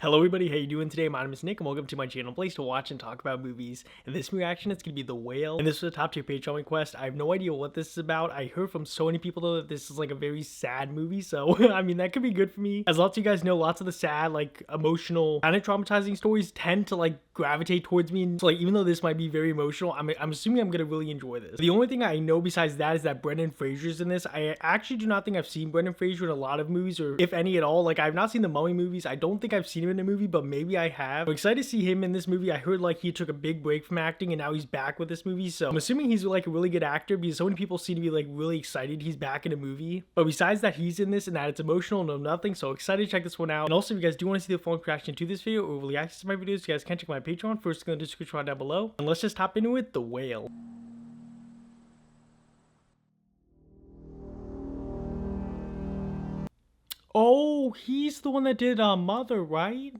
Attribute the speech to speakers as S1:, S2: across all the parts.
S1: Hello everybody, how you doing today? My name is Nick and welcome to my channel, place to watch and talk about movies. In this reaction, it's going to be The Whale, and this was a top tier Patreon request. I have no idea what this is about. I heard from so many people though that this is like a very sad movie, so I mean that could be good for me. As lots of you guys know, lots of the sad, like emotional, kind of traumatizing stories tend to like gravitate towards me, and so like even though this might be very emotional, I'm assuming I'm going to really enjoy this. The only thing I know besides that is that Brendan Fraser's in this. I actually do not think I've seen Brendan Fraser in a lot of movies, or if any at all. Like I've not seen the Mummy movies. I don't think I've seen him in a movie, but maybe I have. I'm excited to see him in this movie. I heard like he took a big break from acting and now he's back with this movie, so I'm assuming he's like a really good actor because so many people seem to be like really excited he's back in a movie. But besides that, he's in this and that it's emotional, no nothing, so excited to check this one out. And also if you guys do want to see the full reaction to this video or really access to my videos, you guys can check my Patreon, first in the description down below. And let's just hop into it. The Whale. Oh, he's the one that did Mother, right?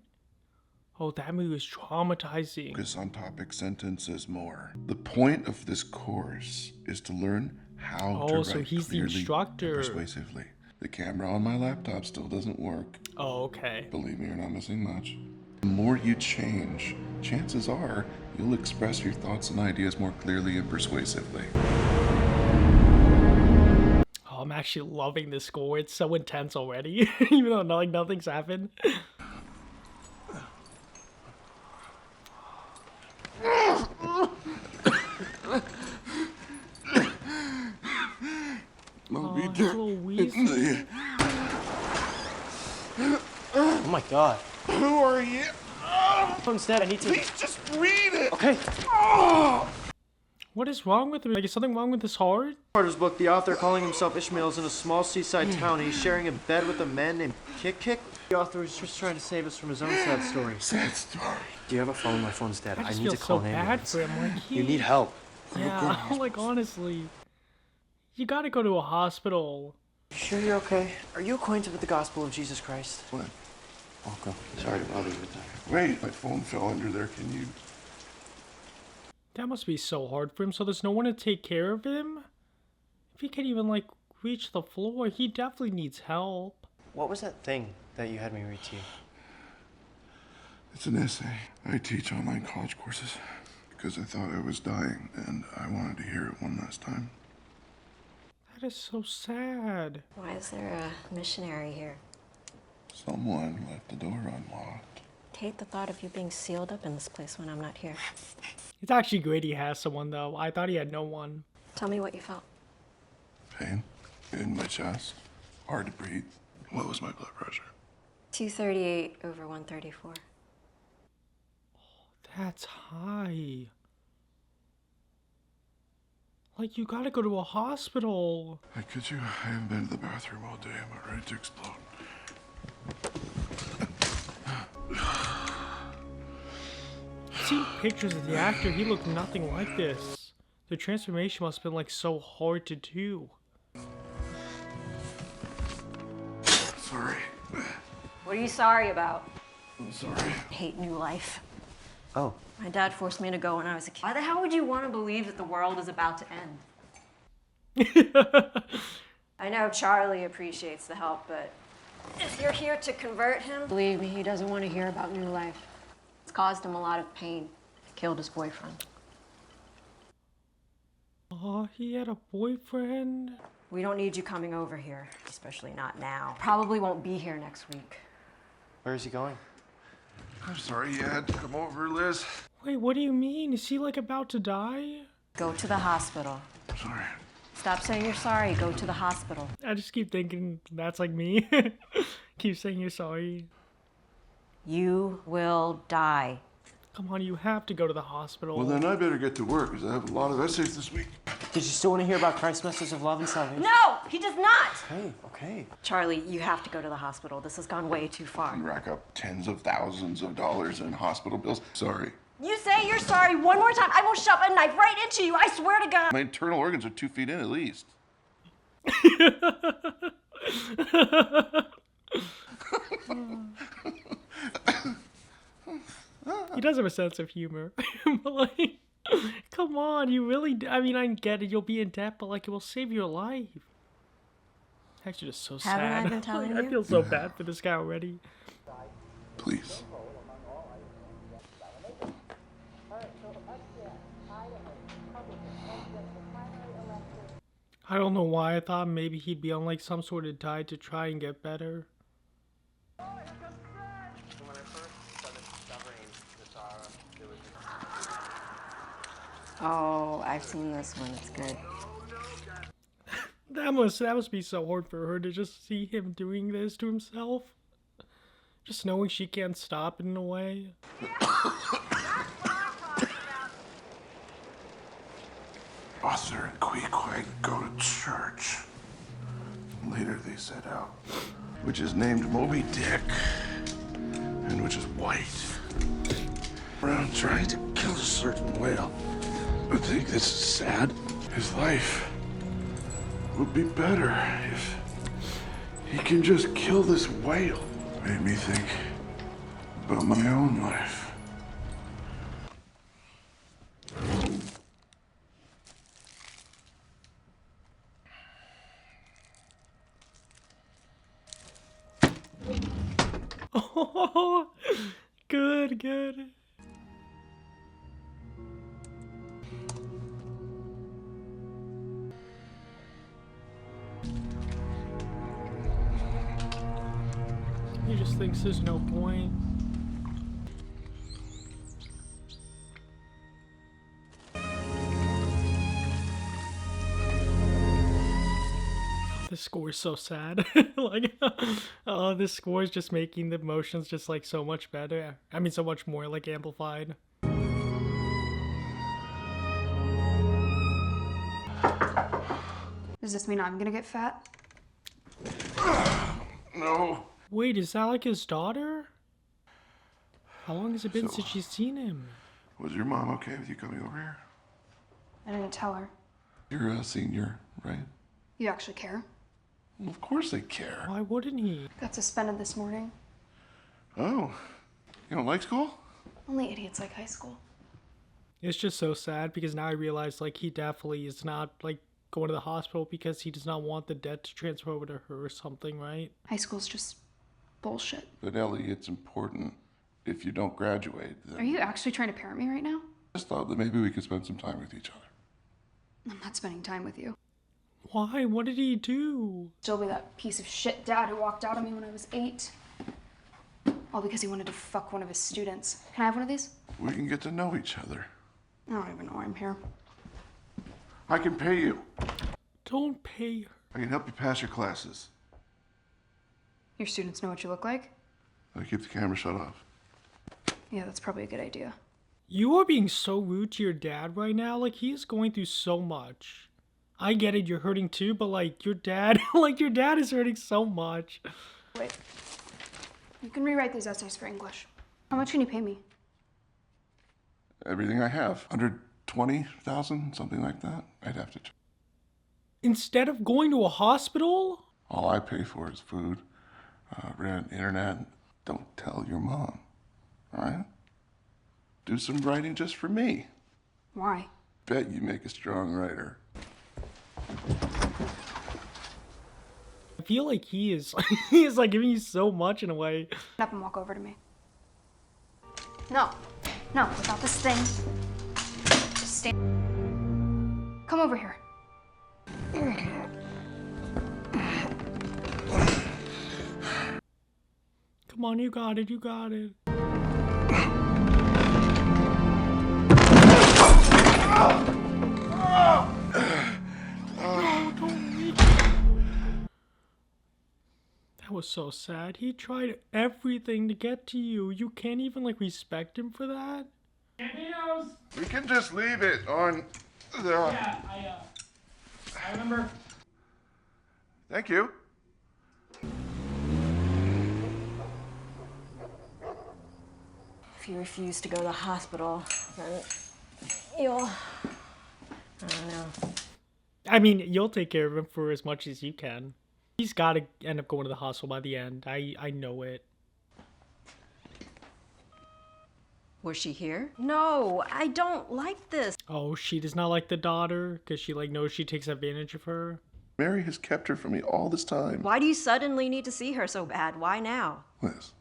S1: Oh, that movie was traumatizing.
S2: Focus on topic sentences more. The point of this course is to learn how to write
S1: so he's the
S2: clearly
S1: instructor.
S2: and persuasively. The camera on my laptop still doesn't work.
S1: Oh, okay.
S2: Believe me, you're not missing much. The more you change, chances are you'll express your thoughts and ideas more clearly and persuasively.
S1: Oh, I'm actually loving this score. It's so intense already, even though like nothing's happened.
S3: Oh my god.
S2: Who are you?
S3: Instead, I need to.
S2: Please just read it.
S3: Okay.
S1: What is wrong with him? Like, is something wrong with his heart?
S3: Carter's book, the author calling himself Ishmael is in a small seaside town. He's sharing a bed with a man named Kick. The author is just trying to save us from his own sad story.
S2: Sad story.
S3: Do you have a phone? My phone's dead.
S1: I just
S3: need
S1: feel
S3: to call
S1: so
S3: an
S1: bad
S3: ambulance.
S1: for him. Like,
S3: You need help.
S1: Yeah, like honestly, you gotta go to a hospital.
S3: You sure you're okay? Are you acquainted with the gospel of Jesus Christ?
S2: What?
S3: Welcome. Sorry to bother you with that.
S2: Wait, my phone fell under there. Can you?
S1: That must be so hard for him. So there's no one to take care of him? If he can't even like reach the floor, he definitely needs help.
S3: What was that thing that you had me read to you?
S2: It's an essay. I teach online college courses because I thought I was dying and I wanted to hear it one last time.
S1: That is so sad.
S4: Why is there a missionary here?
S2: Someone left the door unlocked.
S4: I hate the thought of you being sealed up in this place when I'm not here.
S1: It's actually great he has someone though. I thought he had no one.
S4: Tell me what you felt.
S2: Pain in my chest. Hard to breathe. What was my blood pressure?
S4: 238 over 134.
S1: That's high. Like, you gotta go to a hospital.
S2: I kid you, I haven't been to the bathroom all day. I'm ready to explode.
S1: I've seen pictures of the actor. He looked nothing like this. The transformation must have been like so hard to do.
S2: Sorry.
S4: What are you sorry about?
S2: I'm sorry.
S4: I hate new life.
S3: Oh.
S4: My dad forced me to go when I was a kid. Why the hell would you want to believe that the world is about to end? I know Charlie appreciates the help, but if you're here to convert him, believe me, he doesn't want to hear about new life. It's caused him a lot of pain. It killed his boyfriend.
S1: Oh, he had a boyfriend?
S4: We don't need you coming over here, especially not now. Probably won't be here next week.
S3: Where is he going?
S2: I'm sorry you had to come over, Liz.
S1: Wait, what do you mean? Is he like about to die?
S4: Go to the hospital.
S2: Sorry.
S4: Stop saying you're sorry. Go to the hospital.
S1: I just keep thinking that's like me. Keep saying you're sorry.
S4: You will die.
S1: Come on, you have to go to the hospital.
S2: Well, then I better get to work because I have a lot of essays this week.
S3: Did you still want to hear about Christ's message of love and salvation?
S4: No, he does not.
S3: Okay.
S4: Charlie, you have to go to the hospital. This has gone way too far.
S2: And rack up tens of thousands of dollars in hospital bills. Sorry.
S4: You say you're sorry one more time, I will shove a knife right into you. I swear to God.
S2: My internal organs are 2 feet in at least.
S1: He does have a sense of humor. But like, come on, you really, I mean, I get it, you'll be in debt, but like, it will save your life. Actually, just so sad.
S4: Haven't I been telling
S1: I
S4: you?
S1: feel so bad for this guy already.
S2: Please.
S1: I don't know why I thought maybe he'd be on like some sort of diet to try and get better.
S5: When I first started discovering the there was
S4: Oh, I've seen this one. It's good.
S1: That must be so hard for her to just see him doing this to himself. Just knowing she can't stop it in a way.
S2: Arthur and Queequeg go to church. Later they set out, which is named Moby Dick, and which is white. Around trying to kill a certain whale. I think this is sad. His life would be better if he can just kill this whale. Made me think about my own life.
S1: Oh, good, good. He just thinks there's no point. This score is so sad. Like, oh, this score is just making the emotions just like so much better. I mean, so much more like amplified.
S6: Does this mean I'm gonna get fat?
S2: No.
S1: Wait, is that like his daughter? How long has it been since she's seen him?
S2: Was your mom okay with you coming over here?
S6: I didn't tell her.
S2: You're a senior, right?
S6: You actually care?
S2: Well, of course they care.
S1: Why wouldn't he?
S6: Got suspended this morning.
S2: Oh, you don't like school?
S6: Only idiots like high school.
S1: It's just so sad because now I realize like he definitely is not like going to the hospital because he does not want the debt to transfer over to her or something, right?
S6: High school's just bullshit.
S2: But Ellie, it's important. If you don't graduate, then
S6: Are you actually trying to parent me right now?
S2: I just thought that maybe we could spend some time with each other.
S6: I'm not spending time with you.
S1: Why? What did he do?
S6: Still be that piece of shit dad who walked out on me when I was 8. All because he wanted to fuck one of his students. Can I have one of these?
S2: We can get to know each other.
S6: I don't even know why I'm here.
S2: I can pay you.
S1: Don't pay her.
S2: I can help you pass your classes.
S6: Your students know what you look like?
S2: I'll keep the camera shut off.
S6: Yeah, that's probably a good idea.
S1: You are being so rude to your dad right now. Like, he is going through so much. I get it, you're hurting too, but like, your dad, like, your dad is hurting so much.
S6: Wait. You can rewrite these essays for English. How much can you pay me?
S2: Everything I have. 120,000, something like that. I'd have to.
S1: Instead of going to a hospital?
S2: All I pay for is food, rent, internet. Don't tell your mom. All right? Do some writing just for me.
S6: Why?
S2: Bet you make a strong writer.
S1: I feel like he is, he is like giving you so much in a way.
S6: Get up and walk over to me. No. No, without this thing. Just stand. Come over here.
S1: Come on, you got it, you got it. No, don't reach. That was so sad. He tried everything to get to you. You can't even like respect him for that.
S2: We can just leave it on the...
S1: Yeah, I remember.
S2: Thank you.
S4: If you refuse to go to the hospital, then you'll... I don't know.
S1: I mean, you'll take care of him for as much as you can. He's got to end up going to the hospital by the end. I know it.
S4: Was she here? No, I don't like this.
S1: Oh, she does not like the daughter because she like knows she takes advantage of her.
S2: Mary has kept her from me all this time.
S4: Why do you suddenly need to see her so bad? Why now?
S2: Liz,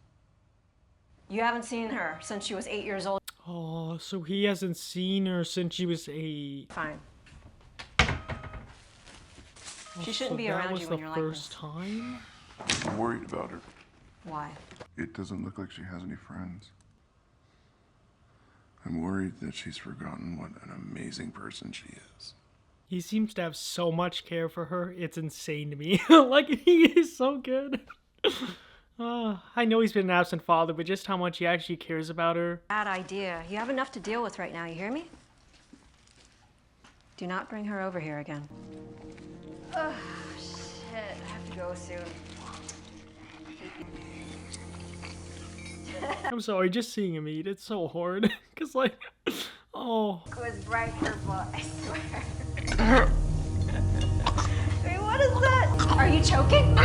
S4: You haven't seen her since she was 8 years old.
S1: Oh, so he hasn't seen her since she was 8.
S4: Fine. She
S1: So
S4: shouldn't be
S1: that
S4: around
S1: was
S4: you when
S1: the
S4: you're like
S1: first
S4: this.
S1: time?
S2: I'm worried about her.
S4: Why?
S2: It doesn't look like she has any friends. I'm worried that she's forgotten what an amazing person she is.
S1: He seems to have so much care for her. It's insane to me. Like, he is so good. I know he's been an absent father, but just how much he actually cares about her.
S4: Bad idea. You have enough to deal with right now, you hear me? Do not bring her over here again. Ugh, shit. I have to go soon.
S1: I'm sorry, just seeing him eat, it's so hard. Cause like, oh.
S4: It was bright purple, I swear. Wait, what is that? Are you choking?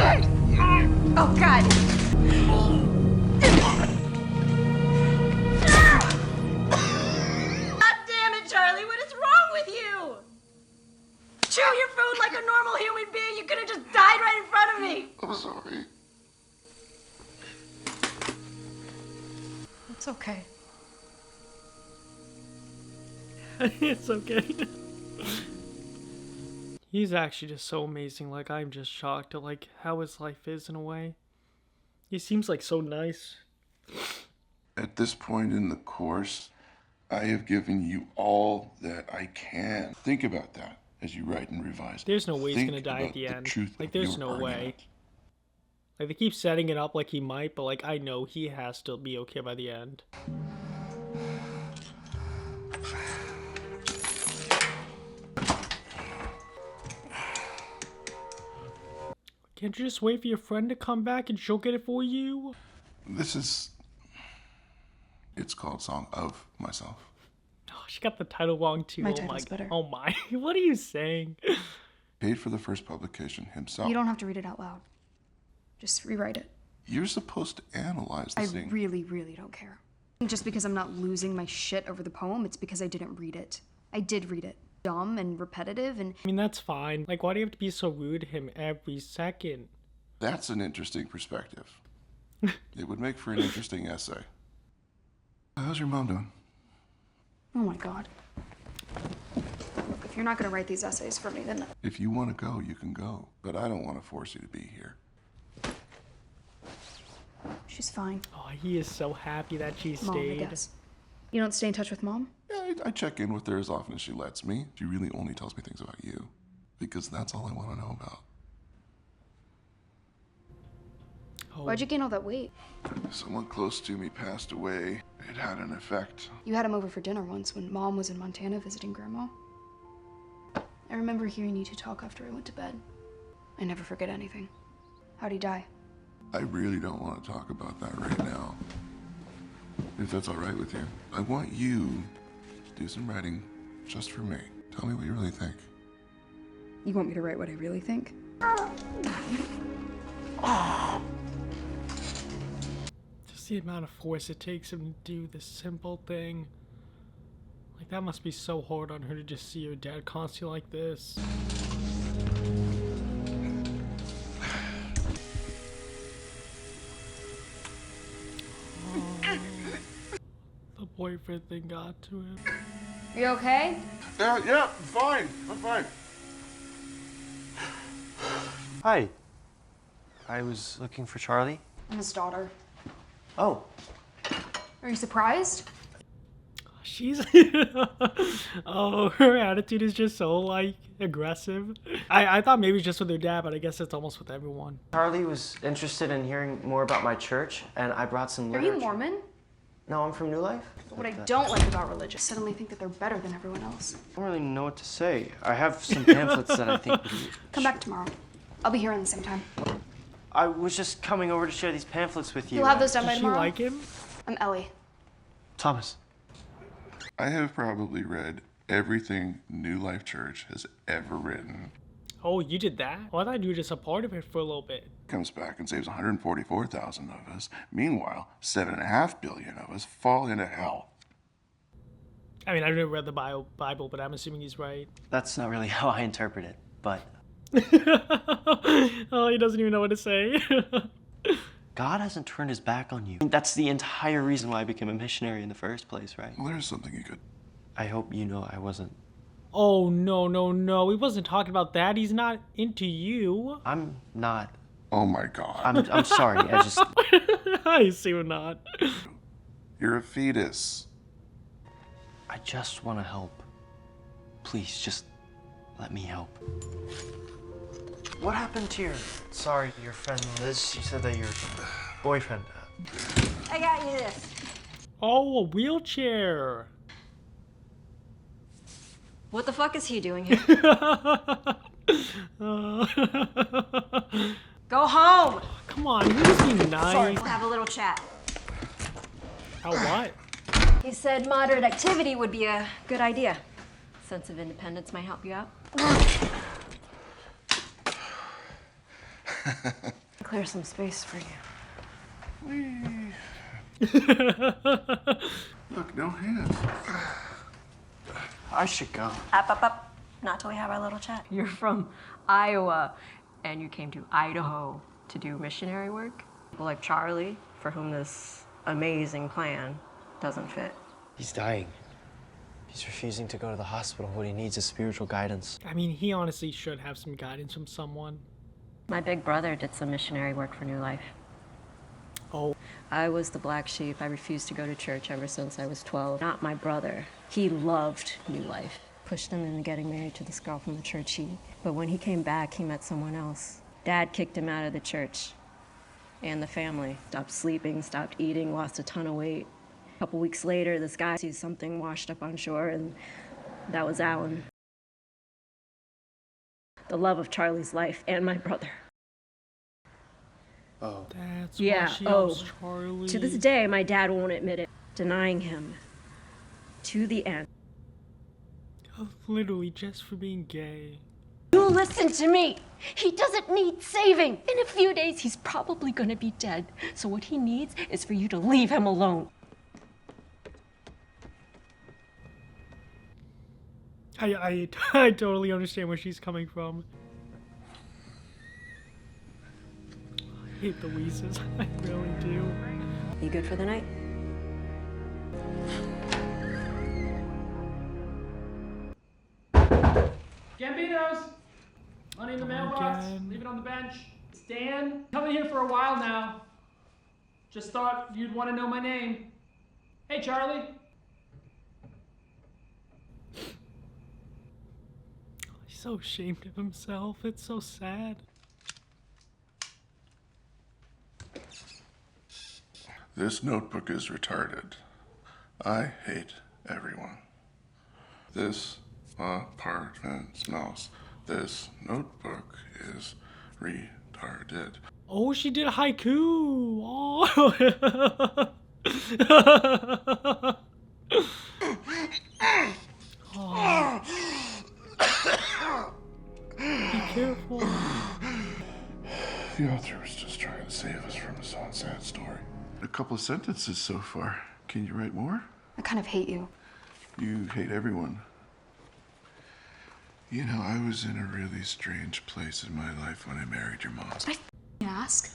S4: Oh, God. God damn it, Charlie. What is wrong with you? Chew your food like a normal human being. You could have just died right in front of me.
S2: I'm sorry.
S4: It's okay.
S1: It's okay. He's actually just so amazing. Like, I'm just shocked at like how his life is in a way. He seems like so nice.
S2: At this point in the course, I have given you all that I can. Think about that as you write and revise.
S1: There's no way he's
S2: Think
S1: gonna die at
S2: about
S1: the end.
S2: truth
S1: Like,
S2: of
S1: there's
S2: your
S1: no way.
S2: argument.
S1: Like, they keep setting it up like he might, but like, I know he has to be okay by the end. Can't you just wait for your friend to come back and she'll get it for you?
S2: It's called Song of Myself.
S1: Oh, she got the title wrong too.
S6: My
S1: Oh
S6: title's better.
S1: Oh my. What are you saying?
S2: Paid for the first publication himself.
S6: You don't have to read it out loud. Just rewrite it.
S2: You're supposed to analyze the
S6: I
S2: scene.
S6: really, really don't care. Just because I'm not losing my shit over the poem, it's because I didn't read it. I did read it. Dumb and repetitive and
S1: I mean, that's fine. Like, why do you have to be so rude to him every second?
S2: That's an interesting perspective. It would make for an interesting essay. How's your mom doing?
S6: oh my god. Look, if you're not gonna write these essays for me, then
S2: If you want to go, you can go. But I don't want to force you to be here.
S6: she's fine.
S1: Oh, he is so happy that she
S6: Mom, I
S1: stayed.
S6: guess. You don't stay in touch with Mom?
S2: Yeah, I check in with her as often as she lets me. She really only tells me things about you. Because that's all I want to know about.
S1: Oh,
S6: Why'd you gain all that weight?
S2: Someone close to me passed away. It had an effect.
S6: You had him over for dinner once when Mom was in Montana visiting Grandma. I remember hearing you two talk after I went to bed. I never forget anything. How'd he die?
S2: I really don't want to talk about that right now. If that's all right with you. I want you to do some writing just for me. Tell me what you really think.
S6: You want me to write what I really think?
S1: just the amount of force it takes him to do this simple thing. Like, that must be so hard on her to just see her dad constantly like this. The boyfriend thing got to him.
S6: Are you okay?
S2: Yeah, I'm fine. I'm fine.
S3: Hi. I was looking for Charlie.
S6: I'm his daughter.
S3: Oh,
S6: Are you surprised?
S1: She's oh, her attitude is just so like aggressive. I thought maybe it's just with her dad, but I guess it's almost with everyone.
S3: Charlie was interested in hearing more about my church, and I brought some
S6: Are
S3: literature.
S6: you Mormon?
S3: No, I'm from New Life.
S6: What I don't like about religion, suddenly think that they're better than everyone else.
S3: I don't really know what to say. I have some pamphlets that I think would be...
S6: Come back tomorrow. I'll be here around the same time.
S3: I was just coming over to share these pamphlets with you.
S6: You'll have those done by
S1: Does she
S6: tomorrow?
S1: like him?
S6: I'm Ellie.
S3: Thomas.
S2: I have probably read everything New Life Church has ever written.
S1: Oh, you did that? Well, I thought you were just a part of it for a little bit.
S2: Comes back and saves 144,000 of us. Meanwhile, 7.5 billion of us fall into hell.
S1: I mean, I've never read the Bible, but I'm assuming he's right.
S3: That's not really how I interpret it, but...
S1: Oh, he doesn't even know what to say.
S3: God hasn't turned his back on you. That's the entire reason why I became a missionary in the first place, right?
S2: Well, there's something you could.
S3: I hope you know I wasn't.
S1: Oh, no, no, no. He wasn't talking about that. He's not into you.
S3: I'm not.
S2: Oh my God.
S3: I'm sorry. I just.
S1: I assume not.
S2: You're a fetus.
S3: I just want to help. Please, just let me help. What happened to your friend Liz? She said that your boyfriend.
S4: I got you this.
S1: Oh, a wheelchair.
S4: What the fuck is he doing here? Go home!
S1: Come on, you just be nice.
S4: Sorry, we'll have a little chat.
S1: How what?
S4: He said moderate activity would be a good idea. Sense of independence might help you out. Clear some space for you.
S2: Look, no hands.
S3: I should go.
S4: Up. Not till we have our little chat. You're from Iowa, and you came to Idaho to do missionary work. People like Charlie, for whom this amazing plan doesn't fit.
S3: He's dying. He's refusing to go to the hospital. What he needs is spiritual guidance.
S1: I mean, he honestly should have some guidance from someone.
S4: My big brother did some missionary work for New Life.
S1: Oh.
S4: I was the black sheep. I refused to go to church ever since I was 12. Not my brother. He loved New Life. Pushed him into getting married to this girl from the church. But when he came back, he met someone else. Dad kicked him out of the church and the family. Stopped sleeping, stopped eating, lost a ton of weight. A couple weeks later, this guy sees something washed up on shore, and that was Alan. The love of Charlie's life and my brother.
S3: Oh.
S1: That's
S4: Yeah,
S1: why she loves Charlie.
S4: To this day, my dad won't admit it, denying him to the end.
S1: Literally just for being gay.
S4: You listen to me. He doesn't need saving. In a few days, he's probably gonna be dead. So what he needs is for you to leave him alone.
S1: I totally understand where she's coming from. I hate the Weezes. I really do.
S4: You good for the night?
S7: Gambinos! Money in the mailbox.
S1: Again.
S7: Leave it on the bench. It's Dan. Coming here for a while now. Just thought you'd want to know my name. Hey, Charlie.
S1: He's so ashamed of himself. It's so sad.
S2: This notebook is retarded. I hate everyone. This apartment smells. This notebook is retarded.
S1: Oh, she did a haiku. Oh. Oh. Be careful.
S2: The author was just trying to save us from his own sad story. A couple of sentences so far. Can you write more?
S6: I kind of hate you.
S2: You hate everyone. You know, I was in a really strange place in my life when I married your mom.
S6: Did I ask?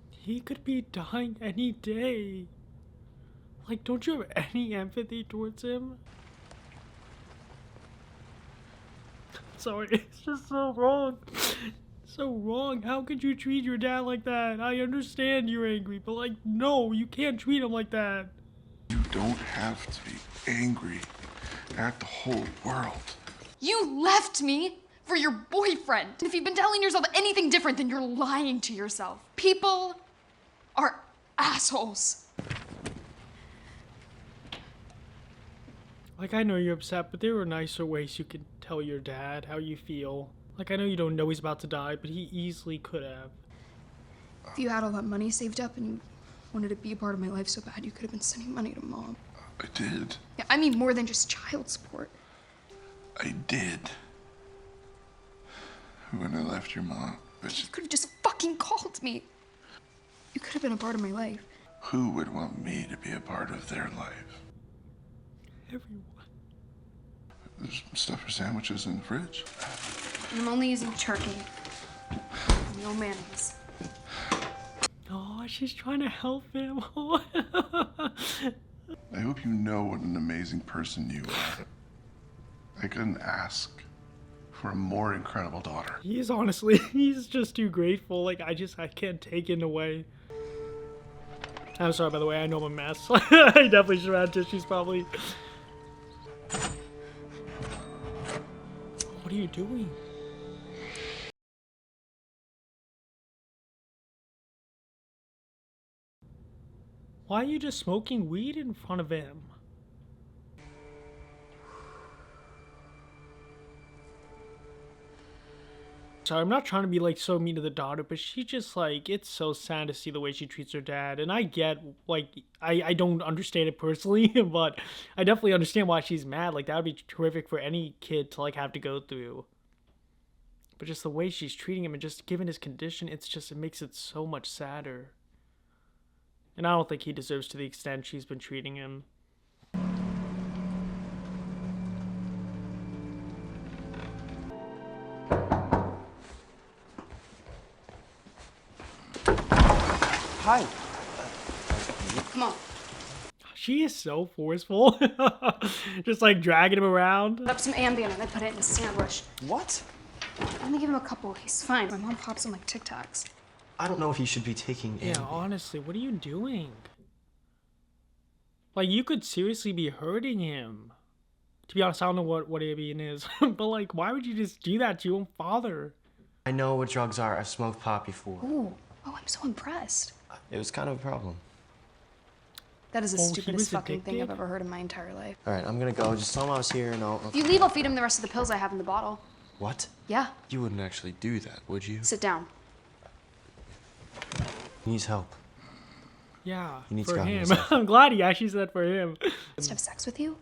S1: He could be dying any day. Like, don't you have any empathy towards him? Sorry, it's just so wrong. So wrong. How could you treat your dad like that? I understand you're angry, but like, no, you can't treat him like that.
S2: You don't have to be angry at the whole world.
S6: You left me for your boyfriend. If you've been telling yourself anything different, then you're lying to yourself. People are assholes.
S1: Like, I know you're upset, but there are nicer ways you could tell your dad how you feel. Like, I know you don't know he's about to die, but he easily could have.
S6: If you had all that money saved up and you wanted to be a part of my life so bad, you could have been sending money to Mom.
S2: I did.
S6: Yeah, I mean more than just child support.
S2: I did. When I left your mom, but
S6: You could have just fucking called me. You could have been a part of my life.
S2: who would want me to be a part of their life?
S1: Everyone.
S2: There's stuff for sandwiches in the fridge.
S6: And I'm only using turkey. No mayonnaise.
S1: Oh. she's trying to help him.
S2: I hope you know what an amazing person you are. I couldn't ask for a more incredible daughter.
S1: He's honestly, he's just too grateful. Like, I can't take it away. I'm sorry, by the way, I know I'm a mess. I definitely should have had tissues, probably. What are you doing? Why are you just smoking weed in front of him? Sorry, I'm not trying to be like so mean to the daughter, but she just like, it's so sad to see the way she treats her dad. And I get, like, I don't understand it personally, but I definitely understand why she's mad. Like, that would be terrific for any kid to like have to go through. But just the way she's treating him and just given his condition, it's just, it makes it so much sadder. And I don't think he deserves to the extent she's been treating him.
S3: Hi.
S6: Come on.
S1: She is so forceful. Just like dragging him around.
S6: Put up some Ambien and I put it in a sandwich.
S3: What?
S6: Only give him a couple. He's fine. My mom pops him like Tic Tacs.
S3: I don't know if you should be taking
S1: Yeah, honestly, what are you doing? Like, you could seriously be hurting him. To be honest, I don't know what Ambien is. But like, why would you just do that to your own father?
S3: I know what drugs are. I've smoked pot before.
S6: Ooh. Oh, I'm so impressed.
S3: It was kind of a problem.
S6: That is the
S1: Oh, he
S6: stupidest
S1: was
S6: fucking thing I've
S1: addicted?
S6: ever heard in my entire life.
S3: All right, I'm gonna go. Just tell him I was here and I'll...
S6: If you leave, I'll feed him the rest of the pills I have in the bottle.
S3: What?
S6: Yeah.
S3: You wouldn't actually do that, would you?
S6: Sit down.
S3: He needs help.
S1: Yeah,
S3: He needs
S1: for
S3: God
S1: him.
S3: himself.
S1: I'm glad he actually said for him.
S6: Just have sex with you?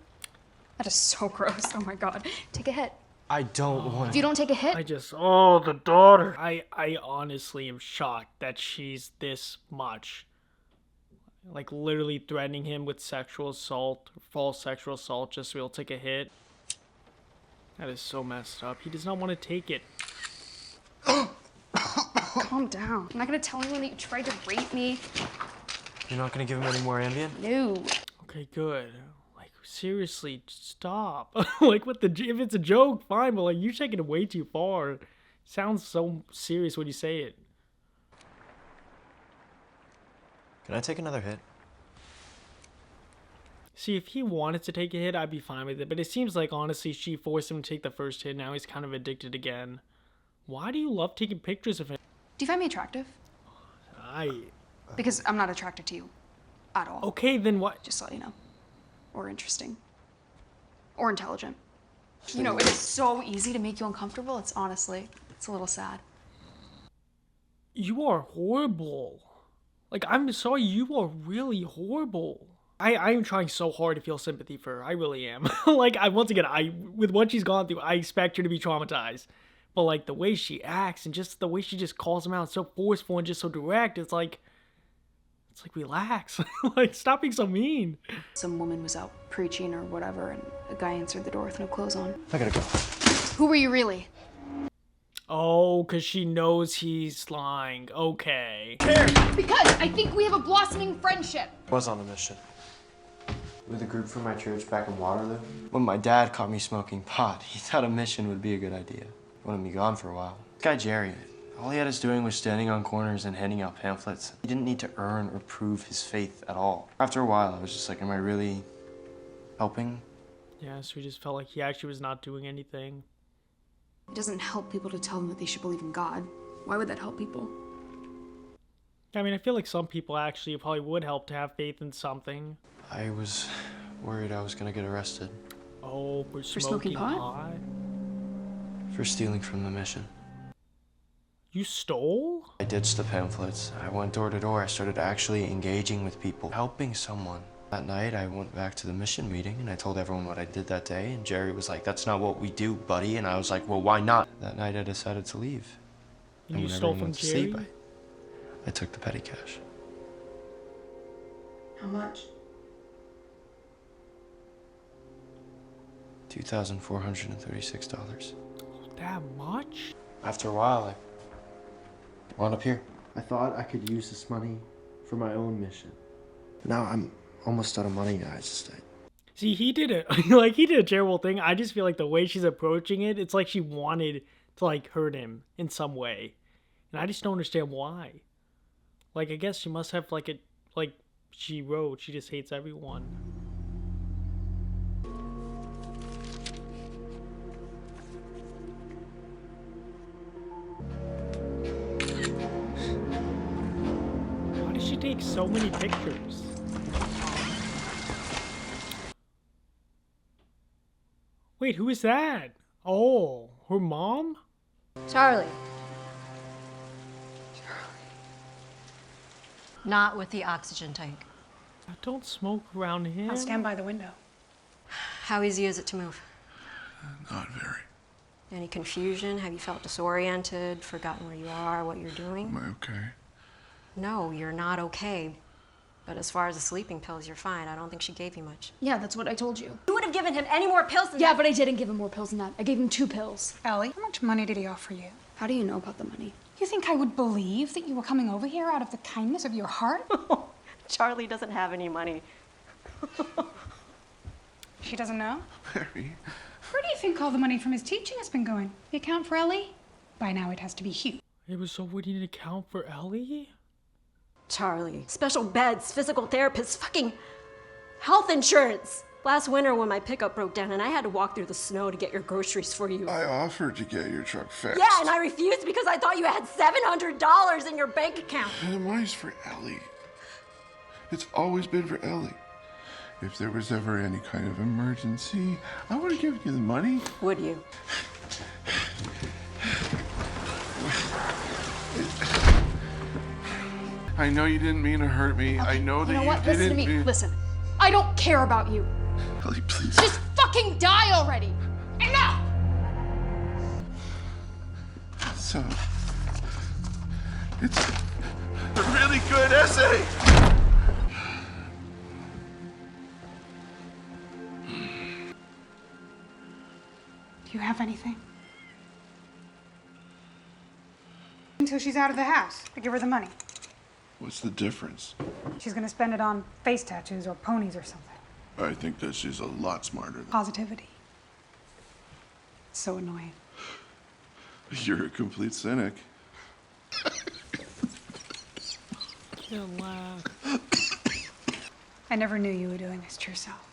S6: That is so gross. Oh my god. Take a hit.
S3: I don't want
S6: If you don't take a hit,
S1: Oh, the daughter. I honestly am shocked that she's this much. Like, literally threatening him with sexual assault, false sexual assault, just so he'll take a hit. That is so messed up. He does not want to take it.
S6: calm down. I'm not gonna tell anyone that you tried to rape me.
S3: You're not gonna give him any more Ambien?
S6: No.
S1: Okay, good. Like, seriously, stop. Like, if it's a joke, fine, but like, you're taking it way too far. Sounds so serious when you say it.
S3: Can I take another hit?
S1: See, if he wanted to take a hit, I'd be fine with it. But it seems like, honestly, she forced him to take the first hit. Now he's kind of addicted again. Why do you love taking pictures of him?
S6: Do you find me attractive? Because I'm not attracted to you. At all.
S1: Okay, then what?
S6: Just so you know. Or interesting. Or intelligent. You know, it is so easy to make you uncomfortable. It's a little sad.
S1: You are horrible. Like, I'm sorry, you are really horrible. I am trying so hard to feel sympathy for her. I really am. Like, once again, with what she's gone through, I expect her to be traumatized. But, like, the way she acts and just the way she just calls him out, so forceful and just so direct, it's like, relax. Like, stop being so mean.
S6: Some woman was out preaching or whatever, and a guy answered the door with no clothes on.
S3: I gotta go.
S6: Who were you really?
S1: Oh, because she knows he's lying. Okay.
S6: Because I think we have a blossoming friendship.
S3: Was on a mission. With a group from my church back in Waterloo. When my dad caught me smoking pot, he thought a mission would be a good idea. Wanted me gone for a while. This guy Jerry, all he had us doing was standing on corners and handing out pamphlets. He didn't need to earn or prove his faith at all. After a while, I was just like, am I really helping?
S1: Yeah, so he just felt like he actually was not doing anything.
S6: It doesn't help people to tell them that they should believe in God. Why would that help people?
S1: I mean, I feel like some people actually probably would help to have faith in something.
S3: I was worried I was gonna get arrested.
S1: Oh, for
S6: smoking pot?
S3: For stealing from the mission.
S1: You stole?
S3: I ditched the pamphlets. I went door to door. I started actually engaging with people, helping someone. That night, I went back to the mission meeting and I told everyone what I did that day. And Jerry was like, that's not what we do, buddy. And I was like, well, why not? That night, I decided to leave.
S1: And you
S3: when
S1: stole
S3: everyone
S1: from
S3: went to
S1: Jerry?
S3: sleep, I took the petty cash.
S6: How much?
S3: $2,436.
S1: That much?
S3: After a while, I wound up here. I thought I could use this money for my own mission. Now I'm almost out of money, guys.
S1: See, he did it. Like, he did a terrible thing. I just feel like the way she's approaching it, it's like she wanted to, like, hurt him in some way. And I just don't understand why. Like, I guess she must have, like, she wrote, she just hates everyone. Why does she take so many pictures? Wait, who is that? Oh, her mom?
S4: Charlie. Not with the oxygen tank.
S1: Don't smoke around him.
S8: I'll stand by the window.
S4: How easy is it to move?
S2: Not very.
S4: Any confusion? Have you felt disoriented, forgotten where you are, what you're doing?
S2: Am I okay?
S4: No, you're not okay. But as far as the sleeping pills, you're fine. I don't think she gave you much.
S6: Yeah, that's what I told you.
S4: You would have given him any more pills than
S6: Yeah,
S4: that.
S6: but I didn't give him more pills than that. I gave him 2 pills.
S8: Ellie, how much money did he offer you?
S6: How do you know about the money?
S8: You think I would believe that you were coming over here out of the kindness of your heart?
S4: Charlie doesn't have any money.
S8: She doesn't know?
S2: Mary.
S8: Where do you think all the money from his teaching has been going? The account for Ellie? By now it has to be huge.
S1: It was so we need to account for Ellie?
S4: Charlie. Special beds, physical therapists, fucking health insurance. Last winter when my pickup broke down and I had to walk through the snow to get your groceries for you.
S2: I offered to get your truck fixed.
S4: Yeah, and I refused because I thought you had $700 in your bank account.
S2: The money's for Ellie. It's always been for Ellie. If there was ever any kind of emergency, I would have given you the money.
S4: Would you?
S2: I know you didn't mean to hurt me. I know that
S6: You know what?
S2: didn't
S6: Listen to me.
S2: mean...
S6: Listen. I don't care about you.
S2: Ellie, please.
S6: Just fucking die already. Enough!
S2: So, it's a really good essay.
S8: Do you have anything? Until she's out of the house. I give her the money.
S2: What's the difference?
S8: She's gonna spend it on face tattoos or ponies or something.
S2: I think that she's a lot smarter than...
S8: Positivity. It's so annoying.
S2: You're a complete cynic.
S1: Can't laugh.
S8: I never knew you were doing this to yourself.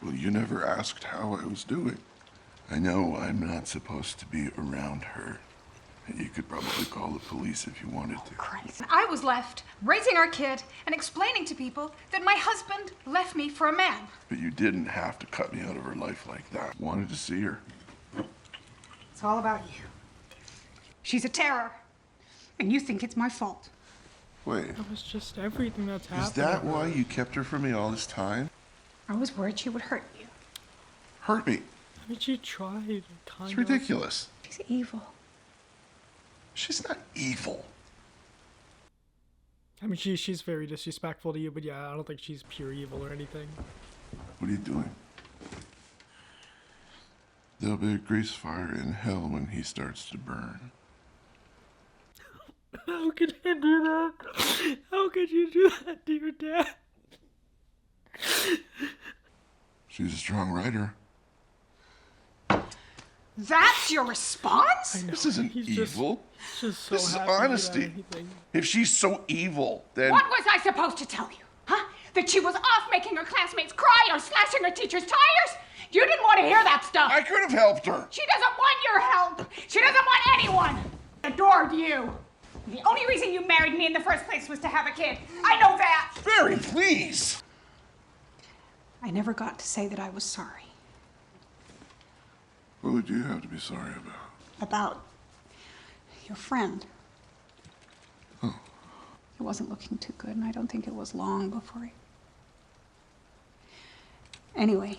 S2: Well, you never asked how I was doing. I know I'm not supposed to be around her. You could probably call the police if you wanted to.
S8: Christ. I was left raising our kid and explaining to people that my husband left me for a man.
S2: But you didn't have to cut me out of her life like that. Wanted to see her.
S8: It's all about you. She's a terror. And you think it's my fault.
S2: Wait,
S1: That was just everything that's happening.
S2: is that why you kept her from me all this time?
S8: I was worried she would hurt you.
S2: Hurt me.
S1: I mean, she tried, kind
S2: It's
S1: of.
S2: ridiculous.
S8: She's evil.
S2: She's not evil.
S1: I mean, she's very disrespectful to you, but yeah, I don't think she's pure evil or anything.
S2: What are you doing? There'll be a grease fire in hell when he starts to burn.
S1: How could you do that? How could you do that to your dad?
S2: She's a strong writer.
S8: That's your response?
S2: This isn't
S1: He's
S2: evil.
S1: Just so
S2: This is
S1: happy to do
S2: honesty.
S1: anything.
S2: If she's so evil, then...
S8: What was I supposed to tell you? Huh? That she was off making her classmates cry or slashing her teacher's tires? You didn't want to hear that stuff.
S2: I could have helped her.
S8: She doesn't want your help. She doesn't want anyone. Adored you. The only reason you married me in the first place was to have a kid. I know that.
S2: Barry, please.
S8: I never got to say that I was sorry.
S2: What would you have to be sorry about?
S8: About your friend. Oh. He wasn't looking too good, and I don't think it was long before he... Anyway.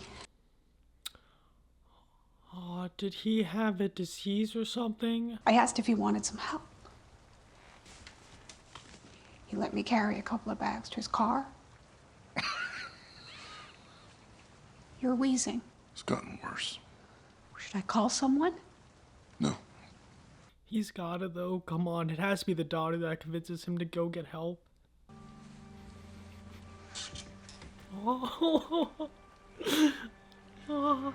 S1: Oh, did he have a disease or something?
S8: I asked if he wanted some help. He let me carry a couple of bags to his car. You're wheezing.
S2: It's gotten worse.
S8: Should I call someone?
S2: No.
S1: He's gotta though. Come on, it has to be the daughter that convinces him to go get help. Oh. Oh.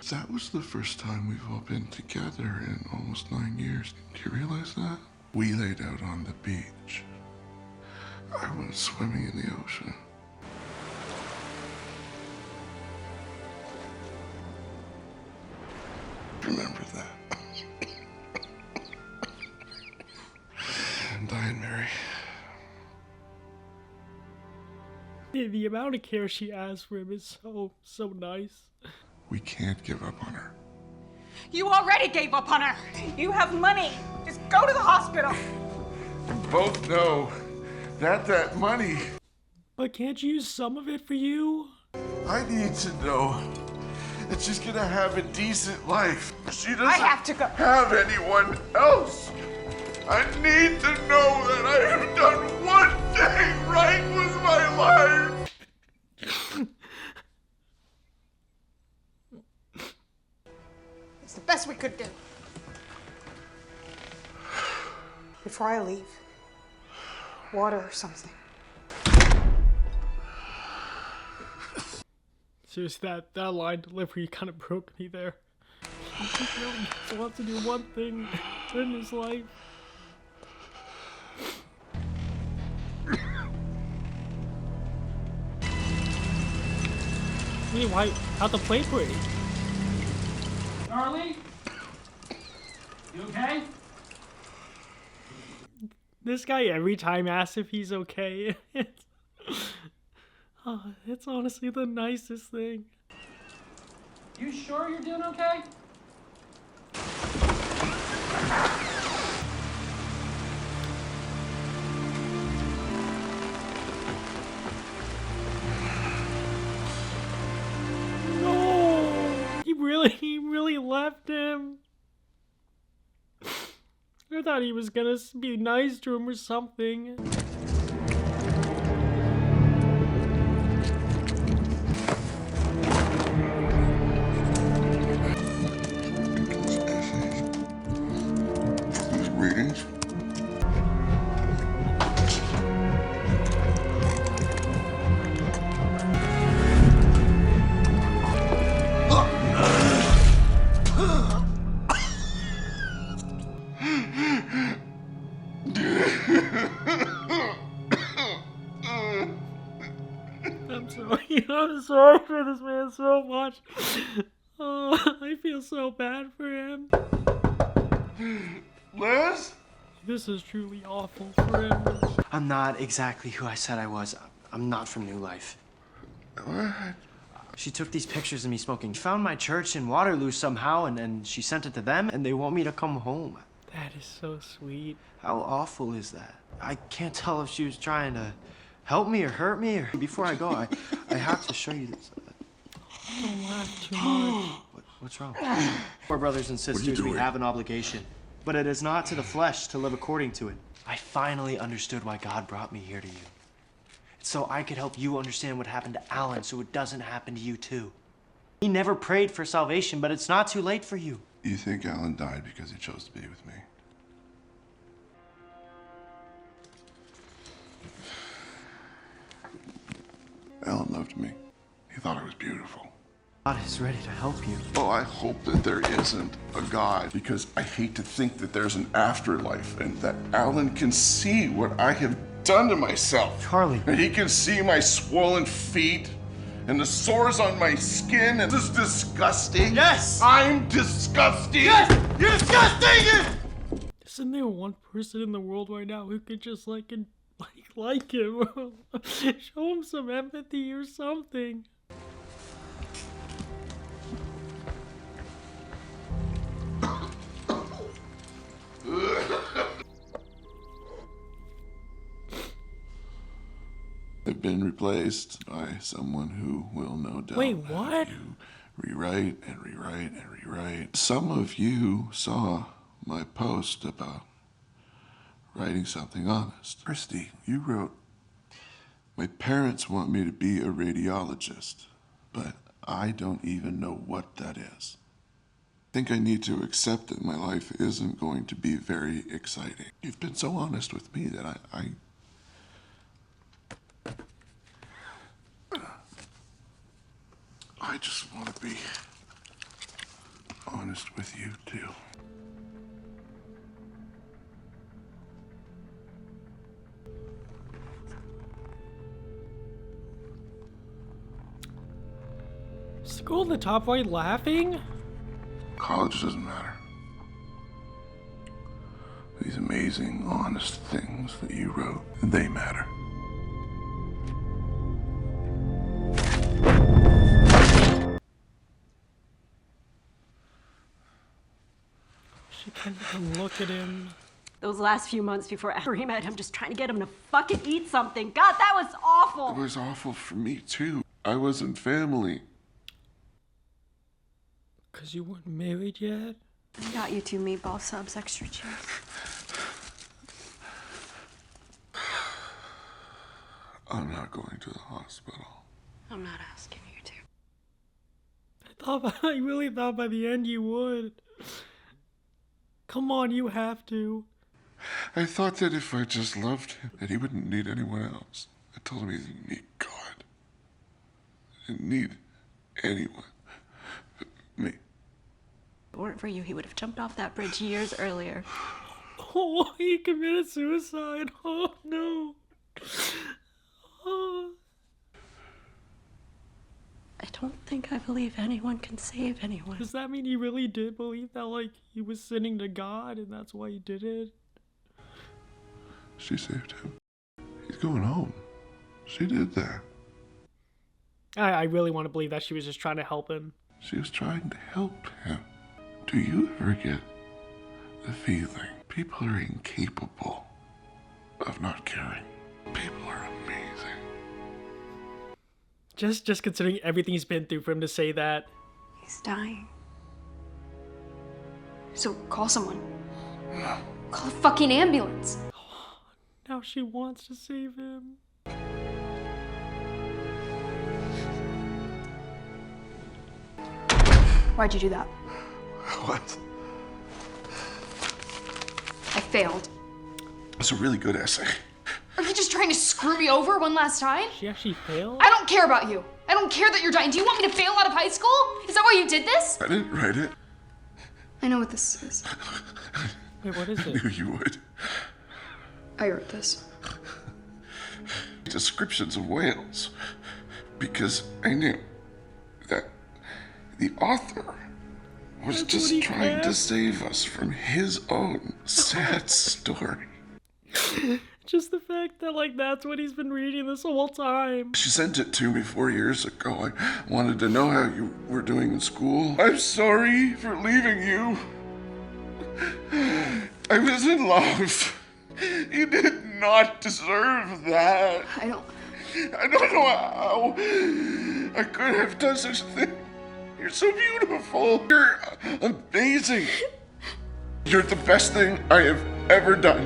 S2: That was the first time we've all been together in almost 9 years. Do you realize that? We laid out on the beach. I went swimming in the ocean. Remember that. And Diane Mary.
S1: The amount of care she has for him is so nice.
S2: We can't give up on her.
S8: You already gave up on her. You have money. Just go to the hospital.
S2: We both know that money.
S1: But can't you use some of it for you?
S2: I need to know that she's gonna have a decent life. She doesn't
S8: have to go.
S2: have anyone else. I need to know that I have done one thing right with my life.
S8: It's the best we could do. Before I leave, water or something.
S1: Seriously, that line delivery kind of broke me there. He just really wants to do one thing in his life. Wait, why? How'd the plane break?
S7: Charlie? You okay?
S1: This guy every time asks if he's okay. It's honestly the nicest thing.
S7: You sure you're doing okay?
S1: No! He really left him. I thought he was gonna be nice to him or something.
S2: Readings?
S1: I'm sorry. I'm sorry for this man so much. Oh, I feel so bad for him.
S2: Liz?
S1: This is truly awful for him.
S3: I'm not exactly who I said I was. I'm not from New Life.
S2: What?
S3: She took these pictures of me smoking. She found my church in Waterloo somehow, and she sent it to them, and they want me to come home.
S1: That is so sweet.
S3: How awful is that? I can't tell if she was trying to help me or hurt me. Or before I go, I have to show you this.
S1: Don't laugh too much.
S3: What's wrong? Our brothers and sisters, we
S2: doing?
S3: have an obligation, but it is not to the flesh to live according to it. I finally understood why God brought me here to you. It's so I could help you understand what happened to Alan so it doesn't happen to you too. He never prayed for salvation, but it's not too late for you.
S2: You think Alan died because he chose to be with me? Alan loved me. He thought I was beautiful.
S3: God is ready to help you.
S2: Oh, I hope that there isn't a God, because I hate to think that there's an afterlife and that Alan can see what I have done to myself.
S3: Charlie.
S2: And he can see my swollen feet and the sores on my skin, and this is disgusting.
S3: Yes!
S2: I'm disgusting!
S3: Yes! You're disgusting!
S1: Isn't there one person in the world right now who could just like him? Show him some empathy or something.
S2: I've been replaced by someone who will no doubt
S1: Wait, what?
S2: have you rewrite and rewrite and rewrite. Some of you saw my post about writing something honest. Christy, you wrote, "My parents want me to be a radiologist, but I don't even know what that is." think I need to accept that my life isn't going to be very exciting. You've been so honest with me that I just want to be honest with you too.
S1: Is the girl in the top right laughing?
S2: College doesn't matter. These amazing, honest things that you wrote, they matter.
S1: She can't even look at him.
S4: Those last few months before he met him, just trying to get him to fucking eat something. God, that was awful.
S2: It was awful for me too. I wasn't family.
S1: 'Cause you weren't married yet?
S4: I got you 2 meatball subs, extra cheese.
S2: I'm not going to the hospital.
S4: I'm not asking you to.
S1: I really thought by the end you would. Come on, you have to.
S2: I thought that if I just loved him, that he wouldn't need anyone else. I told him he didn't need God. He didn't need anyone but me.
S4: If it weren't for you, he would have jumped off that bridge years earlier.
S1: Oh, he committed suicide. Oh, no. Oh.
S4: I don't think I believe anyone can save anyone.
S1: Does that mean he really did believe that, like, he was sinning to God and that's why he did it?
S2: She saved him. He's going home. She did that.
S1: I really want to believe that she was just trying to help him.
S2: She was trying to help him. Do you ever get the feeling people are incapable of not caring? People are amazing.
S1: Just considering everything he's been through for him to say that.
S4: He's dying.
S6: So call someone.
S2: No.
S6: Call a fucking ambulance.
S1: Now she wants to save him.
S6: Why'd you do that?
S2: What?
S6: I failed.
S2: It's a really good essay.
S6: Are you just trying to screw me over one last time?
S1: She actually failed?
S6: I don't care about you. I don't care that you're dying. Do you want me to fail out of high school? Is that why you did this?
S2: I didn't write it.
S6: I know what this is.
S1: Wait, what is
S2: I
S1: it?
S2: knew you would.
S6: I wrote this.
S2: Descriptions of whales. Because I knew that the author was
S1: That's
S2: just
S1: what he
S2: trying to
S1: had.
S2: save us from his own sad story.
S1: Just the fact that, like, that's what he's been reading this whole time.
S2: She sent it to me 4 years ago. I wanted to know how you were doing in school. I'm sorry for leaving you. I was in love. You did not deserve that.
S6: I don't
S2: know how I could have done such a thing. You're so beautiful. You're amazing. You're the best thing I have ever done.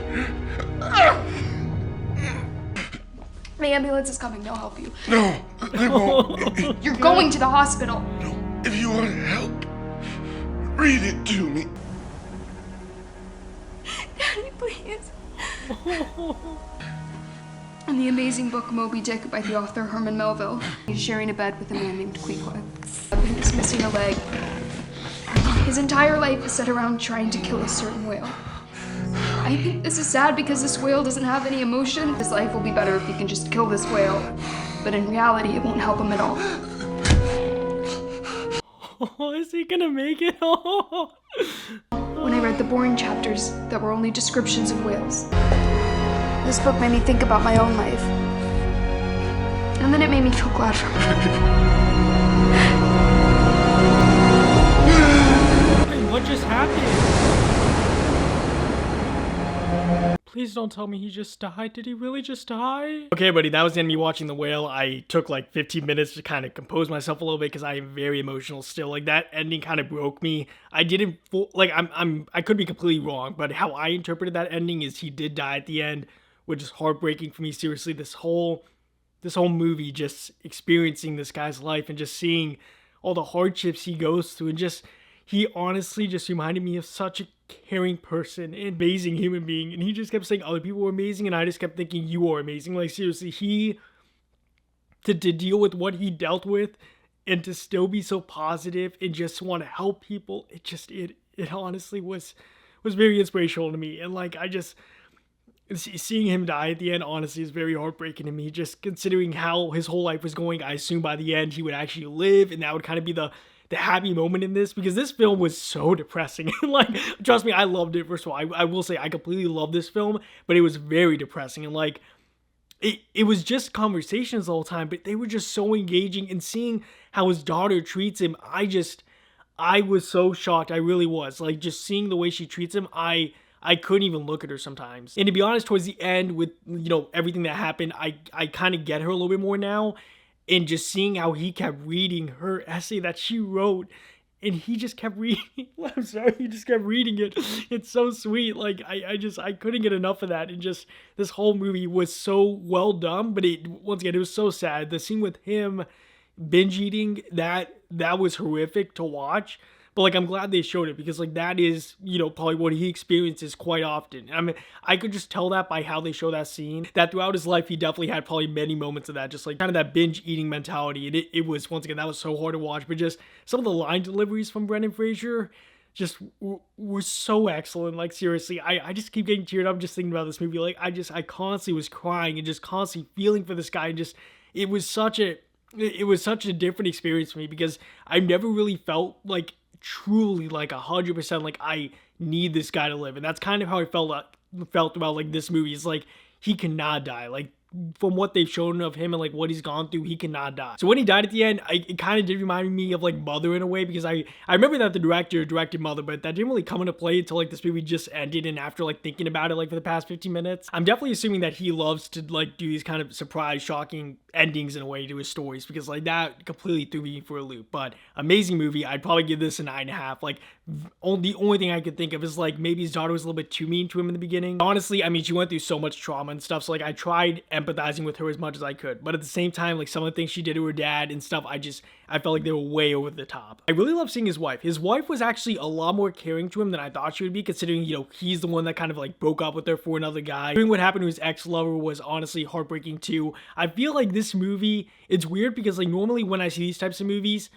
S6: The ambulance is coming. They'll help you.
S2: No, they won't.
S6: You're going to the hospital.
S2: If you want help, read it to me.
S6: Daddy, please. In the amazing book Moby Dick by the author Herman Melville, he's sharing a bed with a man named Queequeg. He's missing a leg. His entire life is set around trying to kill a certain whale. I think this is sad because this whale doesn't have any emotion. His life will be better if he can just kill this whale. But in reality, it won't help him at all.
S1: Oh, is he gonna make it? Oh.
S6: When I read the boring chapters that were only descriptions of whales, this book made me think about my own life. And then it made me feel glad for
S1: Wait, what just happened? Please don't tell me he just died. Did he really just die? Okay, buddy, that was the end of me watching The Whale. I took like 15 minutes to kind of compose myself a little bit because I am very emotional still. Like, that ending kind of broke me. I didn't I could be completely wrong, but how I interpreted that ending is he did die at the end, which is heartbreaking for me. Seriously, this whole movie, just experiencing this guy's life and just seeing all the hardships he goes through and just, he honestly just reminded me of such a caring person, an amazing human being. And he just kept saying other people were amazing, and I just kept thinking you are amazing. Like seriously, to deal with what he dealt with and to still be so positive and just want to help people, it honestly was very inspirational to me. And like I just seeing him die at the end honestly is very heartbreaking to me, just considering how his whole life was going. I assume by the end he would actually live, and that would kind of be the happy moment in this, because this film was so depressing. And like, trust me, I loved it. First of all, I will say I completely love this film, but it was very depressing. And like, it was just conversations the whole time, but they were just so engaging. And seeing how his daughter treats him, I was so shocked. I really was. Like, just seeing the way she treats him, I couldn't even look at her sometimes. And to be honest, towards the end with, everything that happened, I kind of get her a little bit more now. And just seeing how he kept reading her essay that she wrote, and he just kept reading. I'm sorry, he just kept reading it. It's so sweet. Like I couldn't get enough of that. And just this whole movie was so well done, but once again, it was so sad. The scene with him binge eating, that was horrific to watch. But like, I'm glad they showed it, because like that is, probably what he experiences quite often. I mean, I could just tell that by how they show that scene, that throughout his life, he definitely had probably many moments of that, just like kind of that binge eating mentality. And it was, once again, that was so hard to watch. But just some of the line deliveries from Brendan Fraser just were so excellent. Like seriously, I just keep getting teared up just thinking about this movie. Like I constantly was crying and just constantly feeling for this guy. And just, it was such a different experience for me, because I never really felt like truly like 100% like I need this guy to live. And that's kind of how I felt about like this movie. Is like, he cannot die. Like, from what they've shown of him and like what he's gone through, he cannot die. So when he died at the end, it kind of did remind me of like Mother in a way, because I remember that the director directed Mother, but that didn't really come into play until like this movie just ended, and after like thinking about it like for the past 15 minutes. I'm definitely assuming that he loves to like do these kind of surprise, shocking endings in a way to his stories, because like that completely threw me for a loop. But amazing movie. I'd probably give this a 9.5. Like, the only thing I could think of is like maybe his daughter was a little bit too mean to him in the beginning. Honestly, I mean, she went through so much trauma and stuff, so like I tried empathizing with her as much as I could, but at the same time, like some of the things she did to her dad and stuff, I felt like they were way over the top. I really love seeing his wife. His wife was actually a lot more caring to him than I thought she would be, considering, he's the one that kind of like broke up with her for another guy. Hearing what happened to his ex-lover was honestly heartbreaking too. I feel like this movie, it's weird because like normally when I see these types of movies,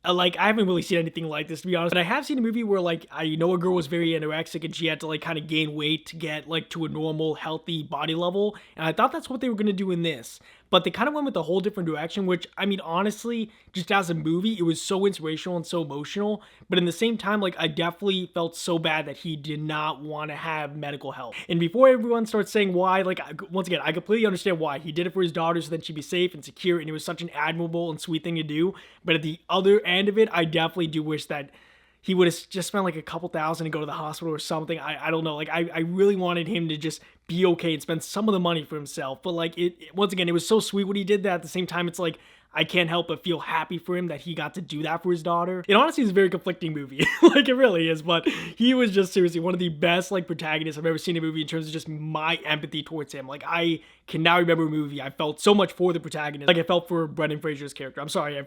S1: like, I haven't really seen anything like this, to be honest, but I have seen a movie where, like, I know a girl was very anorexic and she had to, like, kind of gain weight to get, like, to a normal, healthy body level, and I thought that's what they were going to do in this, but they kind of went with a whole different direction, which, I mean, honestly, just as a movie, it was so inspirational and so emotional, but in the same time, like, I definitely felt so bad that he did not want to have medical help. And before everyone starts saying why, like, once again, I completely understand why. He did it for his daughter so that she'd be safe and secure, and it was such an admirable and sweet thing to do, but at the other end of it, I definitely do wish that he would have just spent like a couple thousand to go to the hospital or something. I don't know. Like, I really wanted him to just be okay and spend some of the money for himself. But like, once again, it was so sweet when he did that. At the same time, it's like, I can't help but feel happy for him that he got to do that for his daughter. It honestly is a very conflicting movie. Like, it really is. But he was just seriously one of the best like protagonists I've ever seen in a movie in terms of just my empathy towards him. Like, I cannot remember a movie I felt so much for the protagonist like I felt for Brendan Fraser's character. I'm sorry,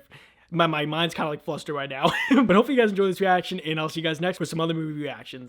S1: my mind's kind of like flustered right now. But hopefully you guys enjoy this reaction, and I'll see you guys next with some other movie reactions.